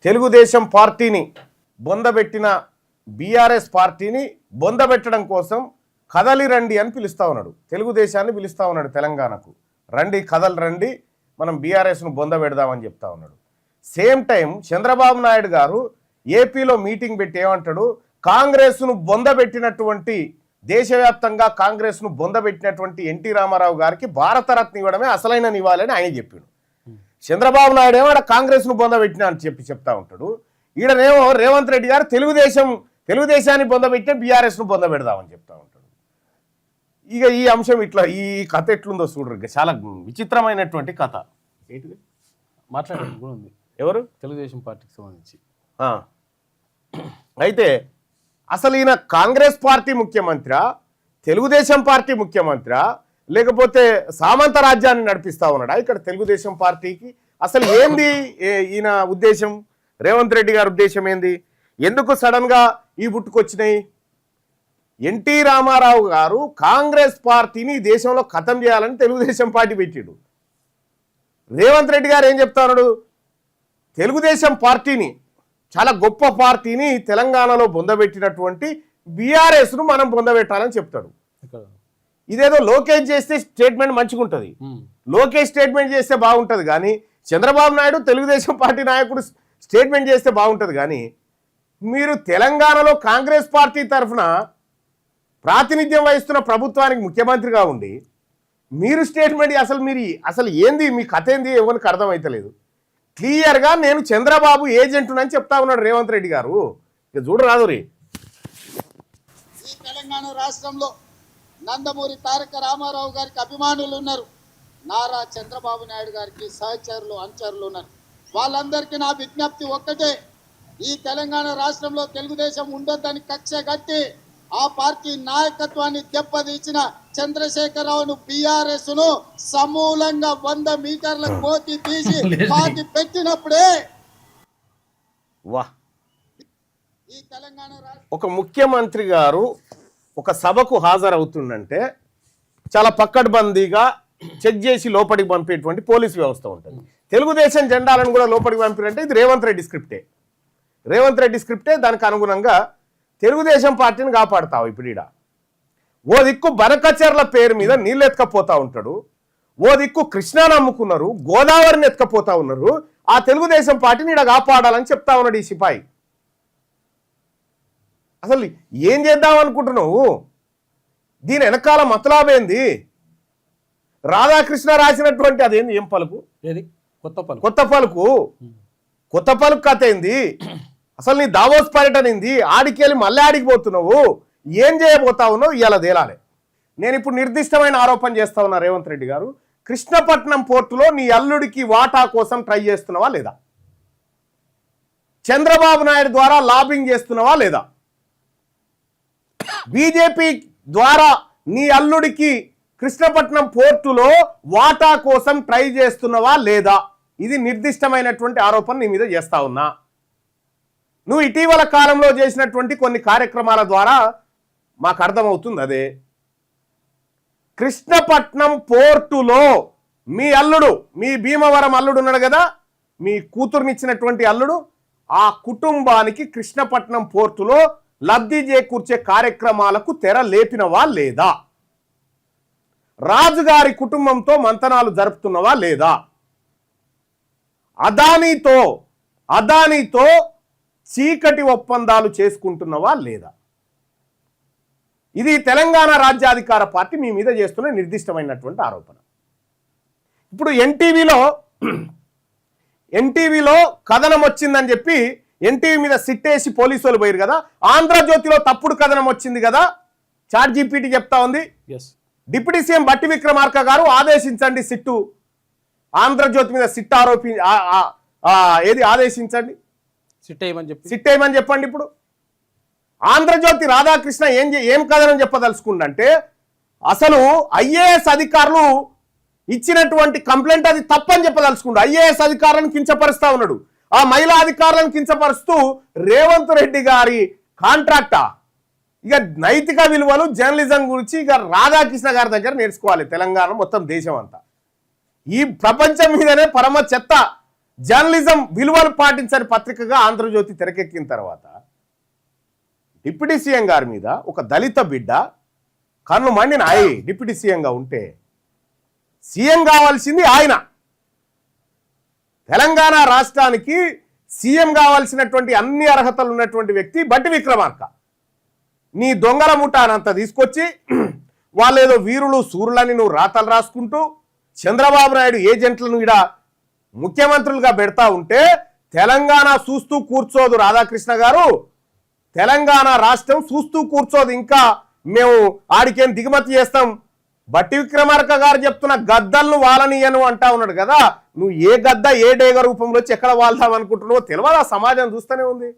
తెలుగుదేశం పార్టీని బొందబెట్టిన బీఆర్ఎస్ పార్టీని బొందబెట్టడం కోసం కదలి రండి అని పిలుస్తూ ఉన్నాడు. తెలుగుదేశాన్ని పిలుస్తూ ఉన్నాడు తెలంగాణకు. రండి కదలి రండి, మనం బీఆర్ఎస్ను బొందబెడదామని చెప్తా ఉన్నాడు. సేమ్ టైం చంద్రబాబు నాయుడు గారు ఏపీలో మీటింగ్ పెట్టి ఏమంటాడు, కాంగ్రెస్ను బొందబెట్టినటువంటి దేశవ్యాప్తంగా కాంగ్రెస్ను బొందబెట్టినటువంటి ఎన్టీ రామారావు గారికి భారతరత్న ఇవ్వడమే అసలైన నివాళని ఆయన చెప్పాడు. చంద్రబాబు నాయుడు ఏమో కాంగ్రెస్ను బొందబెట్టినా అని చెప్తా ఉంటాడు. ఈడనేమో రేవంత్ రెడ్డి గారు తెలుగుదేశాన్ని బొందబెట్టిన బీఆర్ఎస్ను బొందబెడదామని చెప్తా ఉంటాడు. ఇక ఈ అంశం ఇట్లా ఈ కథ ఎట్లుందో చూడరు, చాలా విచిత్రమైనటువంటి కథ. ఏంటిది మాట్లాడడం కూడా ఉంది ఎవరు తెలుగుదేశం పార్టీకి సంబంధించి. అయితే అసలు ఈయన కాంగ్రెస్ పార్టీ ముఖ్యమంత్రి, తెలుగుదేశం పార్టీ ముఖ్యమంత్రి, లేకపోతే సామంత రాజ్యాన్ని నడిపిస్తా ఉన్నాడా ఇక్కడ తెలుగుదేశం పార్టీకి? అసలు ఏంది ఈయన ఉద్దేశం, రేవంత్ రెడ్డి గారి ఉద్దేశం ఏంది? ఎందుకు సడన్గా ఈ బుట్టుకొచ్చినాయి? ఎన్టీ రామారావు గారు కాంగ్రెస్ పార్టీని దేశంలో ఖతం చేయాలని తెలుగుదేశం పార్టీ పెట్టాడు. రేవంత్ రెడ్డి గారు ఏం చెప్తా ఉన్నాడు, తెలుగుదేశం పార్టీని, చాలా గొప్ప పార్టీని తెలంగాణలో బొందబెట్టినటువంటి బీఆర్ఎస్ను మనం బొందబెట్టాలని చెప్తాడు. ఇదేదో లోకేష్ చేస్తే స్టేట్మెంట్ మంచిగా ఉంటుంది, లోకేష్ స్టేట్మెంట్ చేస్తే బాగుంటుంది, కానీ చంద్రబాబు నాయుడు తెలుగుదేశం పార్టీ నాయకుడు స్టేట్మెంట్ చేస్తే బాగుంటుంది. కానీ మీరు తెలంగాణలో కాంగ్రెస్ పార్టీ తరఫున ప్రాతినిధ్యం వహిస్తున్న ప్రభుత్వానికి ముఖ్యమంత్రిగా ఉండి మీరు స్టేట్మెంట్ అసలు ఏంది, మీ కథ ఏంది ఎవరికి అర్థమవుతలేదు. క్లియర్గా నేను చంద్రబాబు ఏజెంటునని చెప్తా ఉన్నాడు రేవంత్ రెడ్డి గారు. ఇక చూడరాదు రీ, ఈ తెలంగాణ రాష్ట్రంలో నందమూరి తారక రామారావు గారికి అభిమానులు ఉన్నారు, నారా చంద్రబాబు నాయుడు గారికి సహచరులు అనుచరులు ఉన్నారు. వాళ్ళందరికీ నా విజ్ఞప్తి ఒక్కటే, ఈ తెలంగాణ రాష్ట్రంలో తెలుగుదేశం ఉండొద్దని కక్ష కట్టి ఆ పార్టీ నాయకత్వాన్ని దెబ్బతీసిన చంద్రశేఖరరావును బీఆర్ఎస్ ను సమూలంగా 100 మీటర్ల కోతి తీసి పార్టీ పెట్టినప్పుడే ఈ తెలంగాణ ఒక ముఖ్యమంత్రి గారు ఒక సభకు హాజరవుతుందంటే చాలా పక్కడ్బందీగా చెక్ చేసి లోపలికి పంపేటువంటి పోలీసు వ్యవస్థ ఉంటుంది. తెలుగుదేశం జెండాలను కూడా లోపలికి పంపినంటే ఇది రేవంత్ రెడ్డి స్క్రిప్టే. దానికి అనుగుణంగా తెలుగుదేశం పార్టీని కాపాడుతావు. ఇప్పుడు ఈడ ఓ దిక్కు బనకచర్ల పేరు మీద నీళ్ళు ఎత్తుకపోతా ఉంటాడు, ఓ దిక్కు కృష్ణాను అమ్ముకున్నారు, గోదావరిని ఎత్తుకపోతా ఉన్నారు. ఆ తెలుగుదేశం పార్టీని ఈడ కాపాడాలని చెప్తా ఉన్నాడు ఈ సిపాయి. అసలు ఏం చేద్దాం అనుకుంటున్నావు? దీని వెనకాల మతలాబేంది? రాధాకృష్ణ రాసినటువంటి అదేంది, ఏం పలుకు, కొత్త పలుకు కథ ఏంది? అసలు నీ దావోస్ పర్యటన ఏంది? ఆడికి వెళ్ళి మళ్ళీ ఆడికి పోతున్నావు, ఏం చేయబోతా ఉన్నావు ఇలా తేలాలి. నేను ఇప్పుడు నిర్దిష్టమైన ఆరోపణ చేస్తా ఉన్నా రేవంత్ రెడ్డి గారు, కృష్ణపట్నం పోర్టులో నీ అల్లుడికి వాటా కోసం ట్రై చేస్తున్నావా లేదా? చంద్రబాబు నాయుడు ద్వారా లాబింగ్ చేస్తున్నావా లేదా? బీజేపీ ద్వారా నీ అల్లుడికి కృష్ణపట్నం పోర్టులో వాటా కోసం ట్రై చేస్తున్నావా లేదా? ఇది నిర్దిష్టమైనటువంటి ఆరోపణ నీ మీద చేస్తా ఉన్నా. నువ్వు ఇటీవల కాలంలో చేసినటువంటి కొన్ని కార్యక్రమాల ద్వారా మాకు అర్థమవుతుంది అదే. కృష్ణపట్నం పోర్టులో మీ అల్లుడు, మీ భీమవరం అల్లుడు ఉన్నాడు కదా, మీ కూతురునిచ్చినటువంటి అల్లుడు, ఆ కుటుంబానికి కృష్ణపట్నం పోర్టులో లబ్ధి చేకూర్చే కార్యక్రమాలకు తెర లేపినవా లేదా? రాజుగారి కుటుంబంతో మంతనాలు జరుపుతున్నవా లేదా? అదానీతో చీకటి ఒప్పందాలు చేసుకుంటున్నవా లేదా? ఇది తెలంగాణ రాజ్యాధికార పార్టీ మీ మీద చేస్తున్న నిర్దిష్టమైనటువంటి ఆరోపణ. ఇప్పుడు ఎన్టీవీలో కథనం వచ్చిందని చెప్పి ఎన్టీవీ మీద సిట్టేసి పోలీసు వాళ్ళు పోయారు కదా. ఆంధ్రజ్యోతిలో తప్పుడు కథనం వచ్చింది కదా, చాట్ జీపీటీ చెప్తా ఉంది. డిప్యూటీ సీఎం బట్టి విక్రమార్క గారు ఆదేశించండి, సిట్టు ఆంధ్రజ్యోతి మీద సిట్ ఆదేశించండి, సిట్టేయమని చెప్పండి. ఇప్పుడు ఆంధ్రజ్యోతి రాధాకృష్ణ ఏం కథనం చెప్పదలుచుకుందంటే, అసలు ఐఏఎస్ అధికారులు ఇచ్చినటువంటి కంప్లైంట్ అది తప్పని చెప్పదలుచుకుండు. ఐఏఎస్ అధికారులను కించపరుస్తా ఉన్నాడు. ఆ మహిళా అధికారులను కించపరుస్తూ రేవంత్ రెడ్డి గారి కాంట్రాక్టా, ఇక నైతిక విలువలు జర్నలిజం గురించి ఇక రాధాకృష్ణ గారి దగ్గర నేర్చుకోవాలి తెలంగాణ మొత్తం దేశం అంతా. ఈ ప్రపంచం మీదనే పరమ చెత్త జర్నలిజం విలువలు పాటించని పత్రికగా ఆంధ్రజ్యోతి తెరకెక్కిన తర్వాత డిప్యూటీ సీఎం గారి మీద ఒక దళిత బిడ్డ కన్ను మండిన డిప్యూటీ సీఎంగా ఉంటే సీఎం కావాల్సింది ఆయన. తెలంగాణ రాష్ట్రానికి సీఎం కావాల్సినటువంటి అన్ని అర్హతలు ఉన్నటువంటి వ్యక్తి బట్టి విక్రమార్క. నీ దొంగల ముఠానంతా తీసుకొచ్చి వాళ్ళేదో వీరులు సూరులని నువ్వు రాతలు రాసుకుంటూ చంద్రబాబు నాయుడు ఏజెంట్లను ఈడ ముఖ్యమంత్రులుగా పెడతా ఉంటే తెలంగాణ చూస్తూ కూర్చోదు. రాధాకృష్ణ గారు, తెలంగాణ రాష్ట్రం చూస్తూ కూర్చోదు. ఇంకా మేము ఆడికేం దిగుమతి చేస్తాం. బట్టి విక్రమార్క గారు చెప్తున్న గద్దలను వాలనీయను అంటా ఉన్నాడు కదా. నువ్వు ఏ గద్ద ఏ డేగ రూపంలో వచ్చి ఎక్కడ వాళ్దాం అనుకుంటున్నావో తెలియదు. ఆ సమాజం చూస్తూనే ఉంది.